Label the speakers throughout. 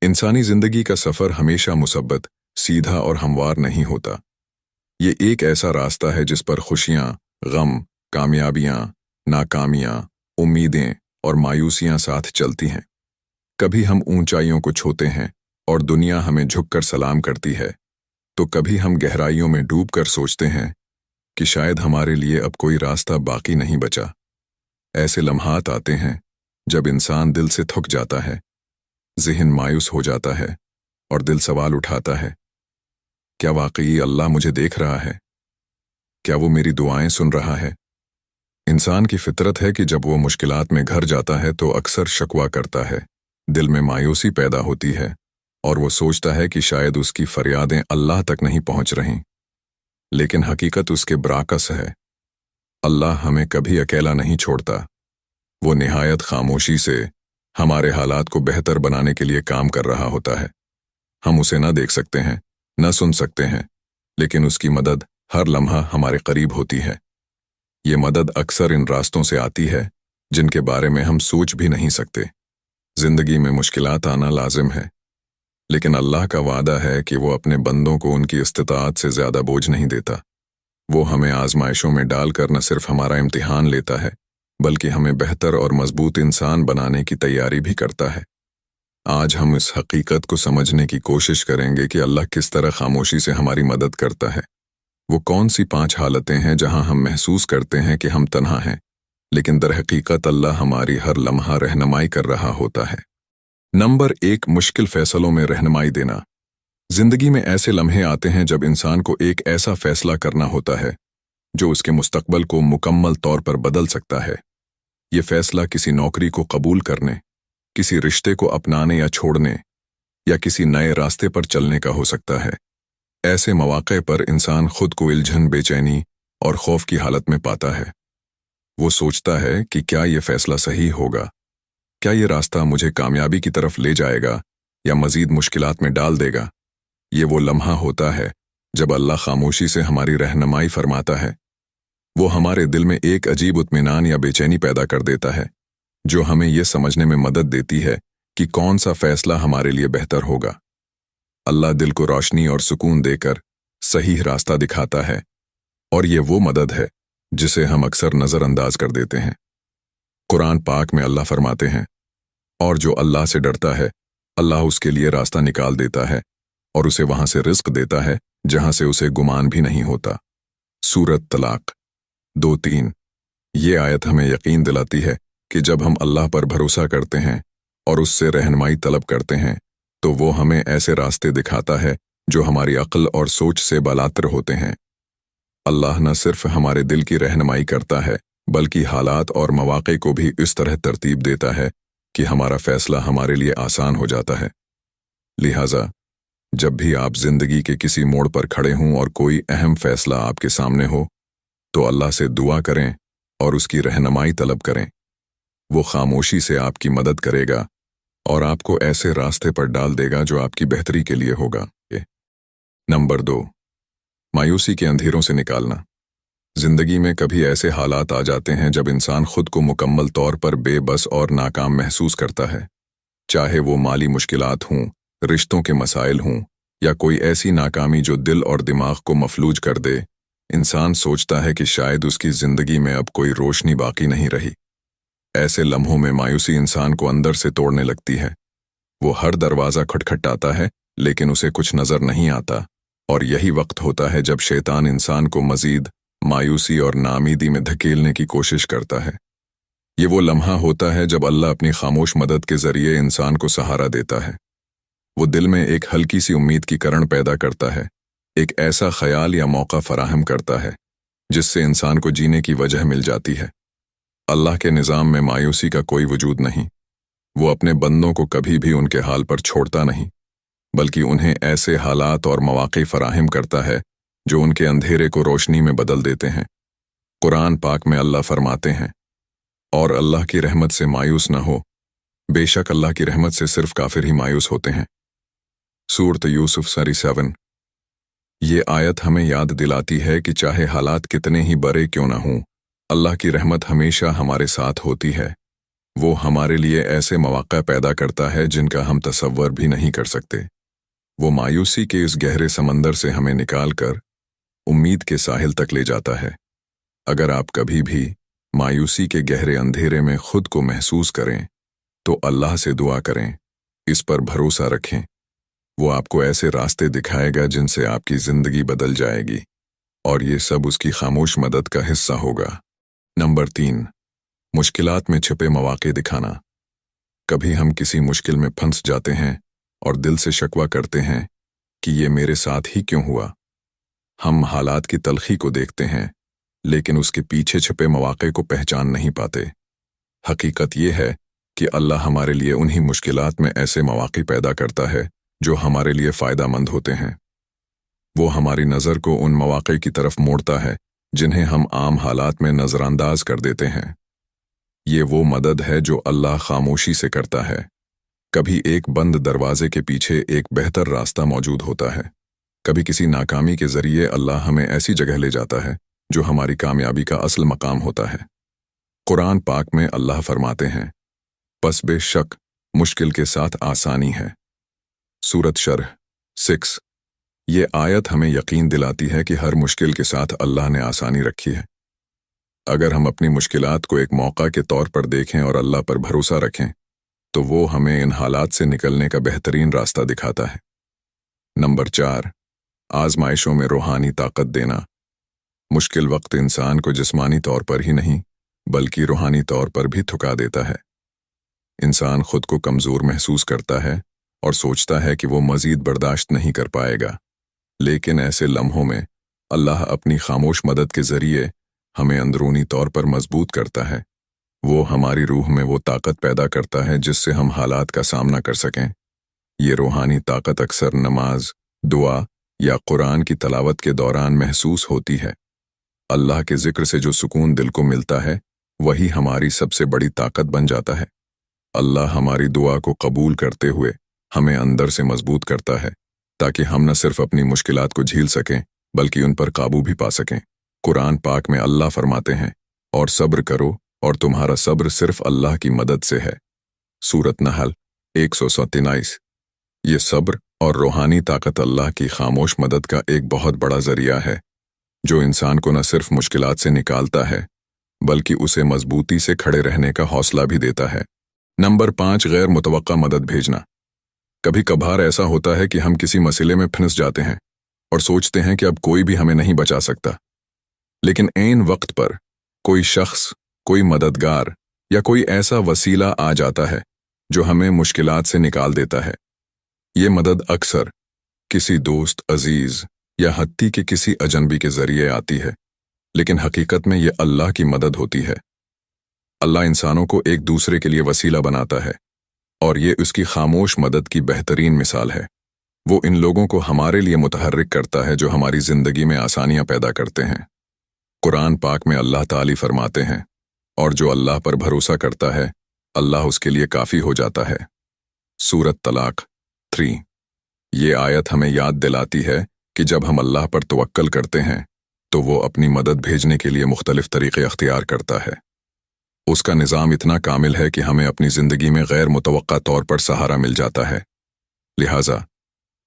Speaker 1: इंसानी जिंदगी का सफर हमेशा मुसब्बत, सीधा और हमवार नहीं होता। ये एक ऐसा रास्ता है जिस पर खुशियां, गम, कामयाबियां, नाकामियां, उम्मीदें और मायूसियां साथ चलती हैं। कभी हम ऊंचाइयों को छूते हैं और दुनिया हमें झुककर सलाम करती है, तो कभी हम गहराइयों में डूबकर सोचते हैं कि शायद हमारे लिए अब कोई रास्ता बाकी नहीं बचा। ऐसे लम्हात आते हैं जब इंसान दिल से थक जाता है, ज़हन मायूस हो जाता है और दिल सवाल उठाता है, क्या वाकई अल्लाह मुझे देख रहा है? क्या वो मेरी दुआएं सुन रहा है? इंसान की फितरत है कि जब वो मुश्किलात में घिर जाता है तो अक्सर शकवा करता है, दिल में मायूसी पैदा होती है और वो सोचता है कि शायद उसकी फरियादें अल्लाह तक नहीं पहुंच रहीं। लेकिन हकीकत उसके बराकस है। अल्लाह हमें कभी अकेला नहीं छोड़ता। वो निहायत खामोशी से हमारे हालात को बेहतर बनाने के लिए काम कर रहा होता है। हम उसे न देख सकते हैं, न सुन सकते हैं, लेकिन उसकी मदद हर लम्हा हमारे करीब होती है। ये मदद अक्सर इन रास्तों से आती है जिनके बारे में हम सोच भी नहीं सकते। जिंदगी में मुश्किलात आना लाजिम है, लेकिन अल्लाह का वादा है कि वो अपने बंदों को उनकी इस्तिताअत से ज्यादा बोझ नहीं देता। वो हमें आजमाइशों में डालकर न सिर्फ हमारा इम्तिहान लेता है, बल्कि हमें बेहतर और मजबूत इंसान बनाने की तैयारी भी करता है। आज हम इस हकीकत को समझने की कोशिश करेंगे कि अल्लाह किस तरह खामोशी से हमारी मदद करता है। वो कौन सी 5 हालतें हैं जहां हम महसूस करते हैं कि हम तन्हा हैं, लेकिन दरहकीकत अल्लाह हमारी हर लम्हा रहनुमाई कर रहा होता है। नंबर 1, मुश्किल फैसलों में रहनुमाई देना। जिंदगी में ऐसे लम्हे आते हैं जब इंसान को एक ऐसा फैसला करना होता है जो उसके मुस्तकबल को मुकम्मल तौर पर बदल सकता है। ये फैसला किसी नौकरी को कबूल करने, किसी रिश्ते को अपनाने या छोड़ने, या किसी नए रास्ते पर चलने का हो सकता है। ऐसे मौके पर इंसान खुद को उलझन, बेचैनी और खौफ की हालत में पाता है। वो सोचता है कि क्या ये फैसला सही होगा? क्या ये रास्ता मुझे कामयाबी की तरफ ले जाएगा या मजीद मुश्किलात में डाल देगा? ये वो लम्हा होता है जब अल्लाह खामोशी से हमारी रहनुमाई फरमाता है। वो हमारे दिल में एक अजीब इत्मीनान या बेचैनी पैदा कर देता है, जो हमें यह समझने में मदद देती है कि कौन सा फैसला हमारे लिए बेहतर होगा। अल्लाह दिल को रोशनी और सुकून देकर सही रास्ता दिखाता है, और ये वो मदद है जिसे हम अक्सर नज़रअंदाज कर देते हैं। कुरान पाक में अल्लाह फरमाते हैं, और जो अल्लाह से डरता है, अल्लाह उसके लिए रास्ता निकाल देता है और उसे वहां से रिज़्क देता है जहां से उसे गुमान भी नहीं होता। सूरत तलाक 2:3। ये आयत हमें यकीन दिलाती है कि जब हम अल्लाह पर भरोसा करते हैं और उससे रहनुमाई तलब करते हैं, तो वो हमें ऐसे रास्ते दिखाता है जो हमारी अक्ल और सोच से बालातर होते हैं। अल्लाह न सिर्फ हमारे दिल की रहनुमाई करता है, बल्कि हालात और मौके को भी इस तरह तरतीब देता है कि हमारा फैसला हमारे लिए आसान हो जाता है। लिहाजा जब भी आप जिंदगी के किसी मोड़ पर खड़े हों और कोई अहम फैसला आपके सामने हो, तो अल्लाह से दुआ करें और उसकी रहनुमाई तलब करें। वो खामोशी से आपकी मदद करेगा और आपको ऐसे रास्ते पर डाल देगा जो आपकी बेहतरी के लिए होगा। नंबर 2, मायूसी के अंधेरों से निकालना। जिंदगी में कभी ऐसे हालात आ जाते हैं जब इंसान खुद को मुकम्मल तौर पर बेबस और नाकाम महसूस करता है। चाहे वो माली मुश्किलात हों, रिश्तों के मसाइल हों, या कोई ऐसी नाकामी जो दिल और दिमाग को मफलूज कर दे, इंसान सोचता है कि शायद उसकी जिंदगी में अब कोई रोशनी बाकी नहीं रही। ऐसे लम्हों में मायूसी इंसान को अंदर से तोड़ने लगती है। वो हर दरवाज़ा खटखटाता है, लेकिन उसे कुछ नज़र नहीं आता, और यही वक्त होता है जब शैतान इंसान को मजीद मायूसी और नामीदी में धकेलने की कोशिश करता है। ये वो लम्हा होता है जब अल्लाह अपनी खामोश मदद के जरिए इंसान को सहारा देता है। वो दिल में एक हल्की सी उम्मीद की किरण पैदा करता है, एक ऐसा ख्याल या मौका फराहम करता है जिससे इंसान को जीने की वजह मिल जाती है। अल्लाह के निज़ाम में मायूसी का कोई वजूद नहीं। वो अपने बंदों को कभी भी उनके हाल पर छोड़ता नहीं, बल्कि उन्हें ऐसे हालात और मौके फराहम करता है जो उनके अंधेरे को रोशनी में बदल देते हैं। कुरान पाक में अल्लाह फरमाते हैं, और अल्लाह की रहमत से मायूस न हो, बेशक अल्लाह की रहमत से सिर्फ काफिर ही मायूस होते हैं। सूरत यूसुफ 7। ये आयत हमें याद दिलाती है कि चाहे हालात कितने ही बड़े क्यों न हों, अल्लाह की रहमत हमेशा हमारे साथ होती है। وہ ہمارے لیے ایسے مواقع پیدا کرتا ہے جن کا ہم تصور بھی نہیں کر سکتے۔ وہ مایوسی کے اس گہرے سمندر سے ہمیں نکال کر امید کے ساحل تک لے جاتا ہے۔ اگر آپ کبھی بھی مایوسی کے گہرے اندھیرے میں خود کو محسوس کریں تو اللہ سے دعا کریں، اس پر بھروسہ رکھیں۔ وہ آپ کو ایسے راستے دکھائے گا جن سے آپ کی زندگی بدل جائے گی، اور یہ سب اس کی خاموش مدد کا حصہ ہوگا۔ نمبر 3، مشکلات میں چھپے مواقع دکھانا۔ کبھی ہم کسی مشکل میں پھنس جاتے ہیں اور دل سے شکوہ کرتے ہیں کہ یہ میرے ساتھ ہی کیوں ہوا۔ ہم حالات کی تلخی کو دیکھتے ہیں لیکن اس کے پیچھے چھپے مواقع کو پہچان نہیں پاتے۔ حقیقت یہ ہے کہ اللہ ہمارے لیے انہی مشکلات میں ایسے مواقع پیدا کرتا ہے جو ہمارے لیے فائدہ مند ہوتے ہیں۔ وہ ہماری نظر کو ان مواقع کی طرف موڑتا ہے جنہیں ہم عام حالات میں نظر انداز کر دیتے ہیں۔ یہ وہ مدد ہے جو اللہ خاموشی سے کرتا ہے۔ کبھی ایک بند دروازے کے پیچھے ایک بہتر راستہ موجود ہوتا ہے۔ کبھی کسی ناکامی کے ذریعے اللہ ہمیں ایسی جگہ لے جاتا ہے جو ہماری کامیابی کا اصل مقام ہوتا ہے۔ قرآن پاک میں اللہ فرماتے ہیں، پس بے شک مشکل کے ساتھ آسانی ہے۔ سورۃ شرح 6۔ یہ آیت ہمیں یقین دلاتی ہے کہ ہر مشکل کے ساتھ اللہ نے آسانی رکھی ہے۔ اگر ہم اپنی مشکلات کو ایک موقع کے طور پر دیکھیں اور اللہ پر بھروسہ رکھیں تو وہ ہمیں ان حالات سے نکلنے کا بہترین راستہ دکھاتا ہے۔ نمبر 4، آزمائشوں میں روحانی طاقت دینا۔ مشکل وقت انسان کو جسمانی طور پر ہی نہیں بلکہ روحانی طور پر بھی تھکا دیتا ہے۔ انسان خود کو کمزور محسوس کرتا ہے اور سوچتا ہے کہ وہ مزید برداشت نہیں کر پائے گا، لیکن ایسے لمحوں میں اللہ اپنی خاموش مدد کے ذریعے ہمیں اندرونی طور پر مضبوط کرتا ہے۔ وہ ہماری روح میں وہ طاقت پیدا کرتا ہے جس سے ہم حالات کا سامنا کر سکیں۔ یہ روحانی طاقت اکثر نماز، دعا یا قرآن کی تلاوت کے دوران محسوس ہوتی ہے۔ اللہ کے ذکر سے جو سکون دل کو ملتا ہے وہی ہماری سب سے بڑی طاقت بن جاتا ہے۔ اللہ ہماری دعا کو قبول کرتے ہوئے ہمیں اندر سے مضبوط کرتا ہے تاکہ ہم نہ صرف اپنی مشکلات کو جھیل سکیں بلکہ ان پر قابو بھی پا سکیں۔ قرآن پاک میں اللہ فرماتے ہیں، اور صبر کرو اور تمہارا صبر صرف اللہ کی مدد سے ہے۔ سورۃ نحل 137۔ یہ صبر اور روحانی طاقت اللہ کی خاموش مدد کا ایک بہت بڑا ذریعہ ہے جو انسان کو نہ صرف مشکلات سے نکالتا ہے بلکہ اسے مضبوطی سے کھڑے رہنے کا حوصلہ بھی دیتا ہے۔ نمبر 5، غیر متوقع مدد بھیجنا۔ کبھی کبھار ایسا ہوتا ہے کہ ہم کسی مسئلے میں پھنس جاتے ہیں اور سوچتے ہیں کہ اب کوئی بھی ہمیں نہیں بچا سکتا، لیکن عین وقت پر کوئی شخص، کوئی مددگار یا کوئی ایسا وسیلہ آ جاتا ہے جو ہمیں مشکلات سے نکال دیتا ہے۔ یہ مدد اکثر کسی دوست عزیز یا حتیٰ کہ کسی اجنبی کے ذریعے آتی ہے، لیکن حقیقت میں یہ اللہ کی مدد ہوتی ہے۔ اللہ انسانوں کو ایک دوسرے کے لیے وسیلہ بناتا ہے اور یہ اس کی خاموش مدد کی بہترین مثال ہے۔ وہ ان لوگوں کو ہمارے لیے متحرک کرتا ہے جو ہماری زندگی میں آسانیاں پیدا کرتے ہیں۔ قرآن پاک میں اللہ تعالی فرماتے ہیں، اور جو اللہ پر بھروسہ کرتا ہے اللہ اس کے لیے کافی ہو جاتا ہے۔ سورۃ طلاق 3۔ یہ آیت ہمیں یاد دلاتی ہے کہ جب ہم اللہ پر توکل کرتے ہیں تو وہ اپنی مدد بھیجنے کے لیے مختلف طریقے اختیار کرتا ہے۔ اس کا نظام اتنا کامل ہے کہ ہمیں اپنی زندگی میں غیر متوقع طور پر سہارا مل جاتا ہے۔ لہٰذا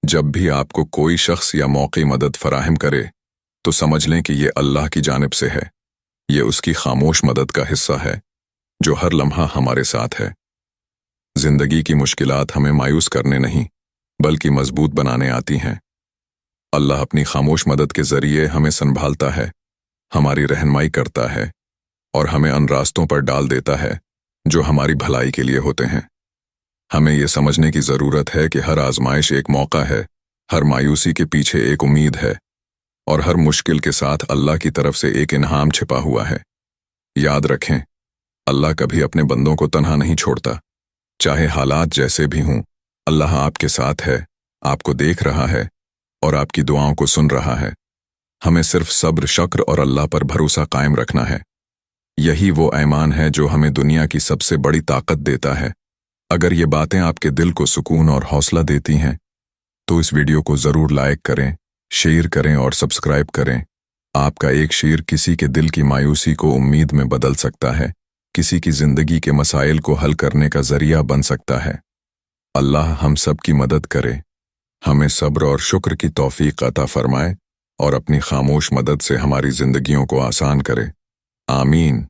Speaker 1: جب بھی آپ کو کوئی شخص یا موقع مدد فراہم کرے تو سمجھ لیں کہ یہ اللہ کی جانب سے ہے۔ یہ اس کی خاموش مدد کا حصہ ہے جو ہر لمحہ ہمارے ساتھ ہے۔ زندگی کی مشکلات ہمیں مایوس کرنے نہیں بلکہ مضبوط بنانے آتی ہیں۔ اللہ اپنی خاموش مدد کے ذریعے ہمیں سنبھالتا ہے، ہماری رہنمائی کرتا ہے اور ہمیں ان راستوں پر ڈال دیتا ہے جو ہماری بھلائی کے لیے ہوتے ہیں۔ ہمیں یہ سمجھنے کی ضرورت ہے کہ ہر آزمائش ایک موقع ہے، ہر مایوسی کے پیچھے ایک امید ہے اور ہر مشکل کے ساتھ اللہ کی طرف سے ایک انعام چھپا ہوا ہے۔ یاد رکھیں، اللہ کبھی اپنے بندوں کو تنہا نہیں چھوڑتا۔ چاہے حالات جیسے بھی ہوں، اللہ آپ کے ساتھ ہے، آپ کو دیکھ رہا ہے اور آپ کی دعاؤں کو سن رہا ہے۔ ہمیں صرف صبر، شکر اور اللہ پر بھروسہ قائم رکھنا ہے۔ یہی وہ ایمان ہے جو ہمیں دنیا کی سب سے بڑی طاقت دیتا ہے۔ اگر یہ باتیں آپ کے دل کو سکون اور حوصلہ دیتی ہیں تو اس ویڈیو کو ضرور لائک کریں، شیئر کریں اور سبسکرائب کریں۔ آپ کا ایک شیئر کسی کے دل کی مایوسی کو امید میں بدل سکتا ہے۔ किसी की जिंदगी के मसाइल को हल करने का जरिया बन सकता है। अल्लाह हम सब की मदद करे, हमें सब्र और शुक्र की तौफीक अता फरमाए और अपनी खामोश मदद से हमारी जिंदगियों को आसान करे। आमीन।